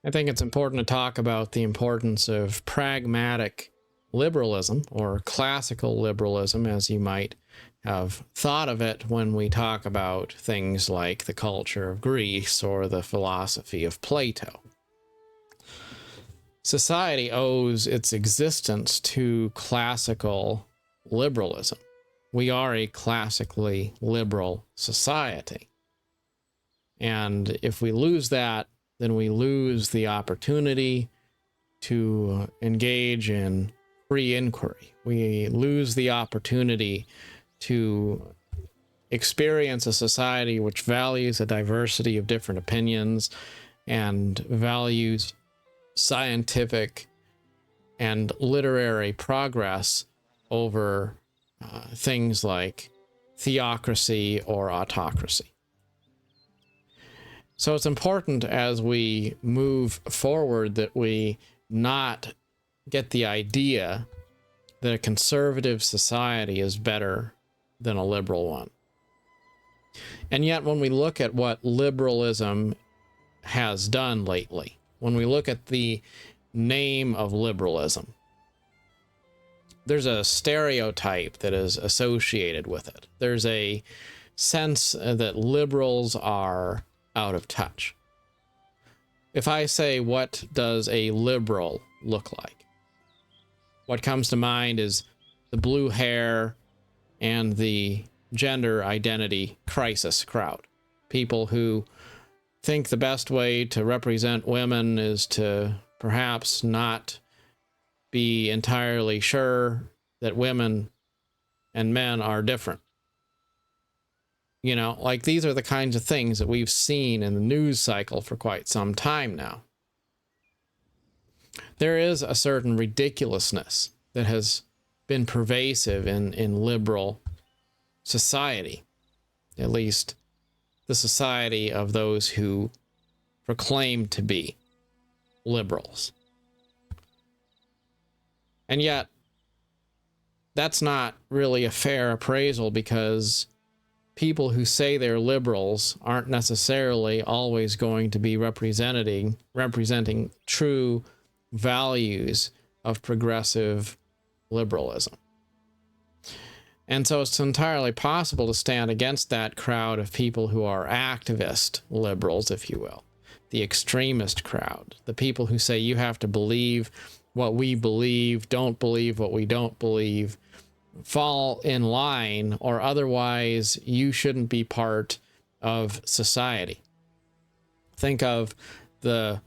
I think it's important to talk about the importance of pragmatic liberalism, or classical liberalism, as you might have thought of it when we talk about things like the culture of Greece or the philosophy of Plato. Society owes its existence to classical liberalism. We are a classically liberal society. And if we lose that, then we lose the opportunity to engage in free inquiry. We lose the opportunity to experience a society which values a diversity of different opinions and values scientific and literary progress over things like theocracy or autocracy. So it's important as we move forward that we not get the idea that a conservative society is better than a liberal one. And yet when we look at what liberalism has done lately, when we look at the name of liberalism, there's a stereotype that is associated with it. There's a sense that liberals are out of touch. If I say, what does a liberal look like? What comes to mind is the blue hair and the gender identity crisis crowd. People who think the best way to represent women is to perhaps not be entirely sure that women and men are different. You know, like these are the kinds of things that we've seen in the news cycle for quite some time now. There is a certain ridiculousness that has been pervasive in liberal society, at least the society of those who proclaim to be liberals. And yet, that's not really a fair appraisal, because people who say they're liberals aren't necessarily always going to be representing true values of progressive liberalism. And so it's entirely possible to stand against that crowd of people who are activist liberals, if you will, the extremist crowd, the people who say you have to believe what we believe, don't believe what we don't believe, fall in line, or otherwise you shouldn't be part of society. Think of the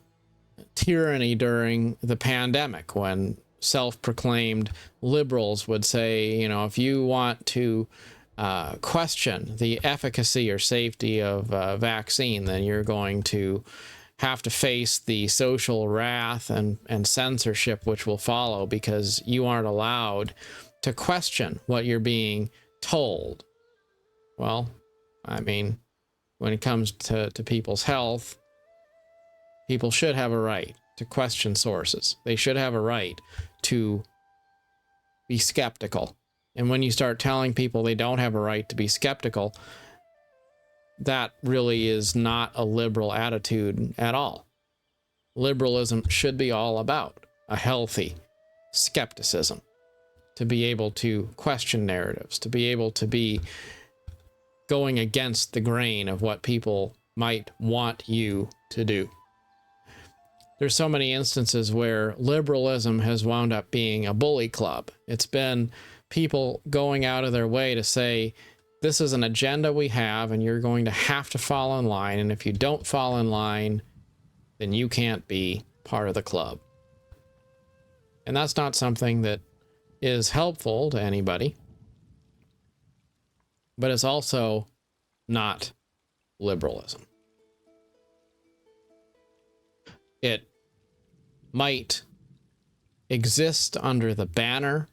tyranny during the pandemic, when self-proclaimed liberals would say, you know, if you want to question the efficacy or safety of a vaccine, then you're going to have to face the social wrath and censorship which will follow, because you aren't allowed to question what you're being told. Well, I mean, when it comes to people's health, people should have a right to question sources. They should have a right to be skeptical. And when you start telling people they don't have a right to be skeptical, that really is not a liberal attitude at all. Liberalism should be all about a healthy skepticism, to be able to question narratives, to be able to be going against the grain of what people might want you to do. There's so many instances where liberalism has wound up being a bully club. It's been people going out of their way to say, this is an agenda we have, and you're going to have to fall in line, and if you don't fall in line, then you can't be part of the club. And that's not something that is helpful to anybody, but it's also not liberalism. It might exist under the banner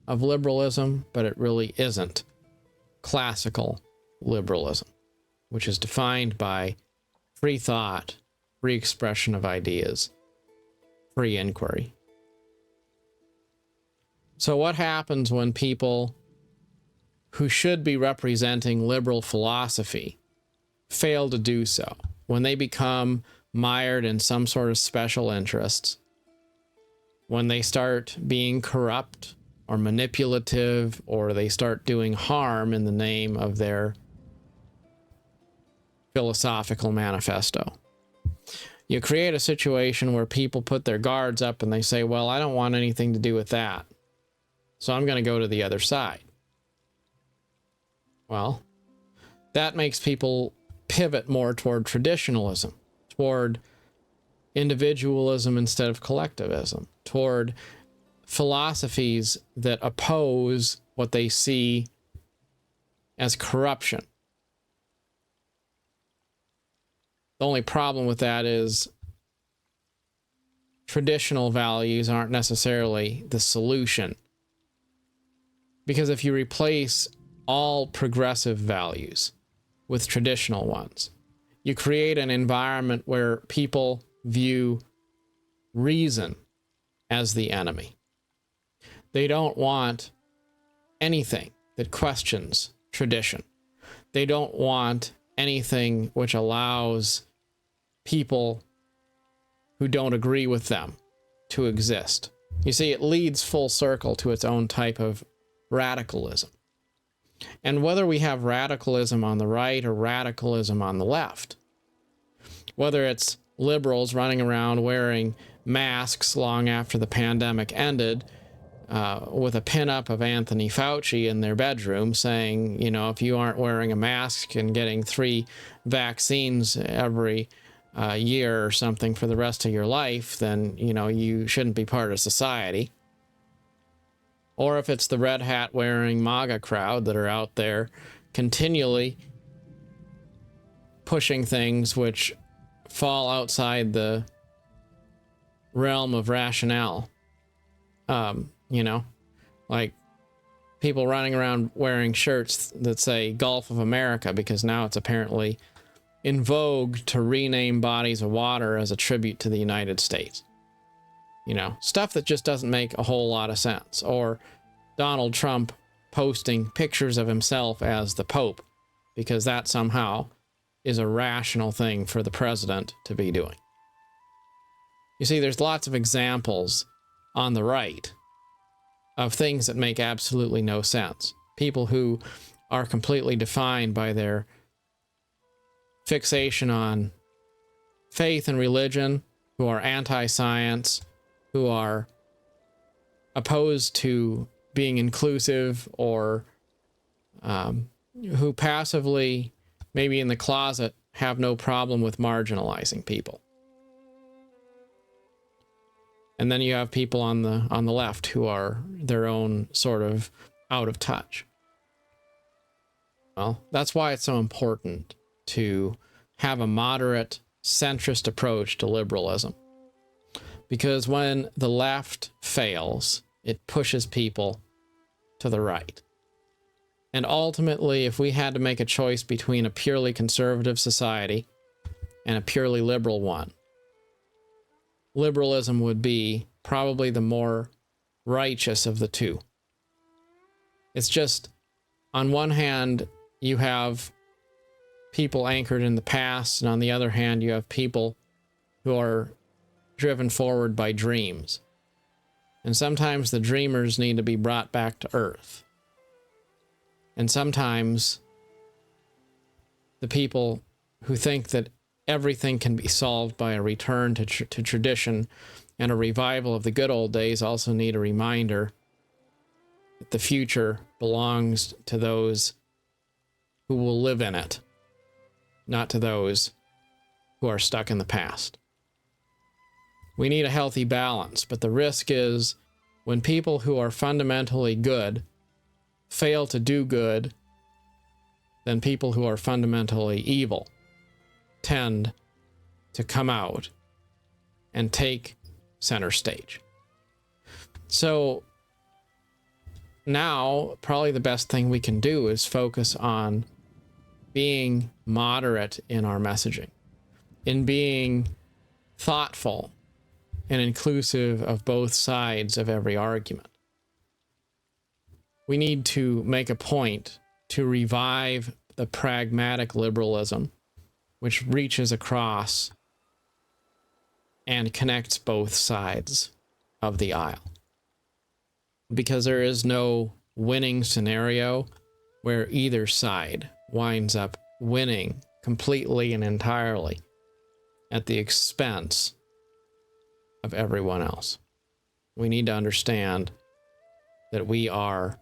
of liberalism, but it really isn't classical liberalism, which is defined by free thought, free expression of ideas, free inquiry. So what happens when people who should be representing liberal philosophy fail to do so? When they become mired in some sort of special interests, when they start being corrupt or manipulative, or they start doing harm in the name of their philosophical manifesto, you create a situation where people put their guards up and they say, well, I don't want anything to do with that, so I'm going to go to the other side. Well, that makes people pivot more toward traditionalism, toward individualism instead of collectivism, toward philosophies that oppose what they see as corruption. The only problem with that is traditional values aren't necessarily the solution. Because if you replace all progressive values with traditional ones, you create an environment where people view reason as the enemy. They don't want anything that questions tradition. They don't want anything which allows people who don't agree with them to exist. You see, it leads full circle to its own type of radicalism. And whether we have radicalism on the right or radicalism on the left, whether it's liberals running around wearing masks long after the pandemic ended, with a pinup of Anthony Fauci in their bedroom saying, you know, if you aren't wearing a mask and getting 3 vaccines every year or something for the rest of your life, then, you know, you shouldn't be part of society. Or if it's the red hat wearing MAGA crowd that are out there continually pushing things which fall outside the realm of rationale. You know, like people running around wearing shirts that say Gulf of America because now it's apparently in vogue to rename bodies of water as a tribute to the United States. You know, stuff that just doesn't make a whole lot of sense. Or Donald Trump posting pictures of himself as the Pope because that somehow is a rational thing for the president to be doing. You see, there's lots of examples on the right of things that make absolutely no sense. People who are completely defined by their fixation on faith and religion, who are anti-science, who are opposed to being inclusive, or who passively, maybe in the closet, have no problem with marginalizing people. And then you have people on the left who are their own sort of out of touch. Well, that's why it's so important to have a moderate, centrist approach to liberalism. Because when the left fails, it pushes people to the right. And ultimately, if we had to make a choice between a purely conservative society and a purely liberal one, liberalism would be probably the more righteous of the two. It's just, on one hand, you have people anchored in the past, and on the other hand, you have people who are driven forward by dreams. And sometimes the dreamers need to be brought back to earth. And sometimes the people who think that everything can be solved by a return to tradition and a revival of the good old days also need a reminder that the future belongs to those who will live in it, not to those who are stuck in the past. We need a healthy balance, but the risk is when people who are fundamentally good fail to do good, then people who are fundamentally evil tend to come out and take center stage. So now probably the best thing we can do is focus on being moderate in our messaging, in being thoughtful and inclusive of both sides of every argument. We need to make a point to revive the pragmatic liberalism which reaches across and connects both sides of the aisle. Because there is no winning scenario where either side winds up winning completely and entirely at the expense of everyone else. We need to understand that we are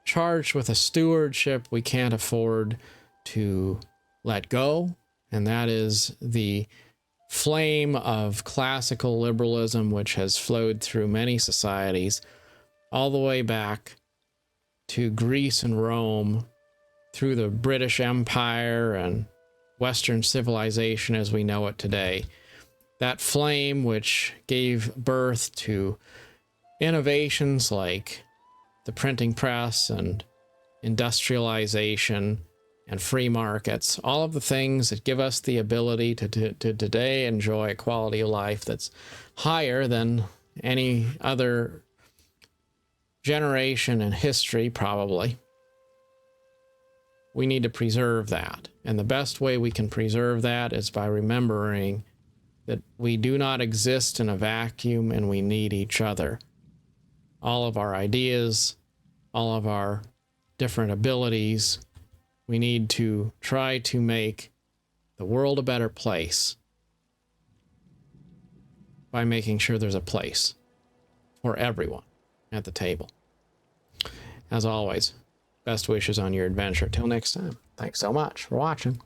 charged with a stewardship we can't afford to let go, and that is the flame of classical liberalism, which has flowed through many societies all the way back to Greece and Rome, through the British Empire and Western civilization as we know it today. That flame which gave birth to innovations like the printing press and industrialization and free markets, all of the things that give us the ability to today enjoy a quality of life that's higher than any other generation in history, probably. We need to preserve that. And the best way we can preserve that is by remembering that we do not exist in a vacuum and we need each other. All of our ideas, all of our different abilities, we need to try to make the world a better place by making sure there's a place for everyone at the table. As always, best wishes on your adventure. Till next time, thanks so much for watching.